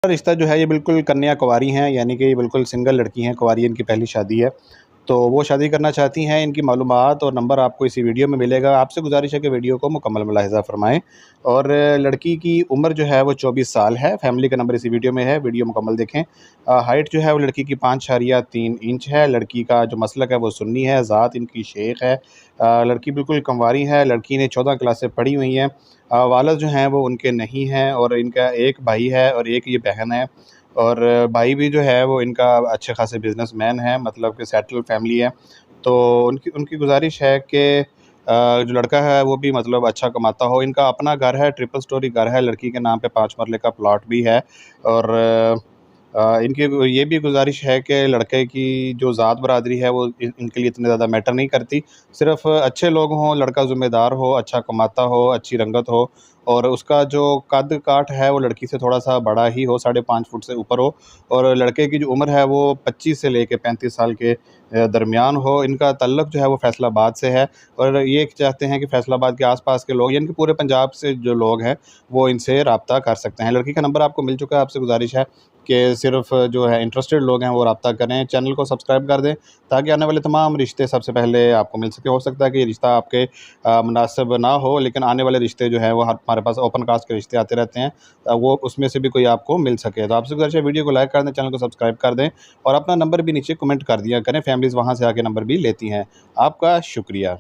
रिश्ता जो है ये बिल्कुल कन्या कुँवारी हैं, यानी कि ये बिल्कुल सिंगल लड़की हैं, कुँवारी इनकी पहली शादी है। तो वो शादी करना चाहती हैं, इनकी मालूमात और नंबर आपको इसी वीडियो में मिलेगा। आपसे गुज़ारिश है कि वीडियो को मुकम्मल मुलाहिज़ा फ़रमाएँ और लड़की की उम्र जो है वो 24 साल है। फैमिली का नंबर इसी वीडियो में है, वीडियो मुकम्मल देखें। हाइट जो है वो लड़की की 5.3 इंच है। लड़की का जो मसलक है वो सुन्नी है, ज़ात इनकी शेख है। लड़की बिल्कुल कंवारी है, लड़की ने 14 क्लासें पढ़ी हुई हैं। वालिद जो हैं वो उनके नहीं हैं और इनका एक भाई है और एक ये बहन है। और भाई भी जो है वो इनका अच्छे खासे बिज़नेसमैन है, मतलब कि सेटल फैमिली है। तो उनकी उनकी गुज़ारिश है कि जो लड़का है वो भी मतलब अच्छा कमाता हो। इनका अपना घर है, ट्रिपल स्टोरी घर है, लड़की के नाम पे 5 मरले का प्लॉट भी है। और इनकी ये भी गुज़ारिश है कि लड़के की जो ज़ात बरादरी है वो इनके लिए इतनी ज़्यादा मैटर नहीं करती। सिर्फ़ अच्छे लोग हों, लड़का ज़िम्मेदार हो, अच्छा कमाता हो, अच्छी रंगत हो और उसका जो कद-काठ है वो लड़की से थोड़ा-सा बड़ा ही हो, 5.5 फुट से ऊपर हो और लड़के की जो उम्र है वो 25 से लेके 35 साल के दरमियान हो। इनका तल्लुक जो है वो फ़ैसलाबाद से है और ये चाहते हैं कि फ़ैसलाबाद के आस-पास के लोग यानी कि पूरे पंजाब से जो लोग हैं, वो इनसे राब्ता कर सकते हैं। लड़की का नंबर आपको मिल चुका है, आपसे गुज़ारिश है कि सिर्फ़ जो है इंटरेस्टेड लोग हैं वो राब्ता करें। चैनल को सब्सक्राइब कर दें ताकि आने वाले तमाम रिश्ते सबसे पहले आपको मिल सकें। हो सकता है कि ये रिश्ता आपके मुनासिब ना हो, लेकिन आने वाले रिश्ते जो हैं वो हमारे पास ओपन कास्ट के रिश्ते आते रहते हैं। वो उसमें से भी कोई आपको मिल सके। तो आपसे गुज़ारिश है वीडियो को लाइक कर दें, चैनल को सब्सक्राइब कर दें और अपना नंबर भी नीचे कमेंट कर दिया करें, फैमिलीज़ वहाँ से आके नंबर भी लेती हैं। आपका शुक्रिया।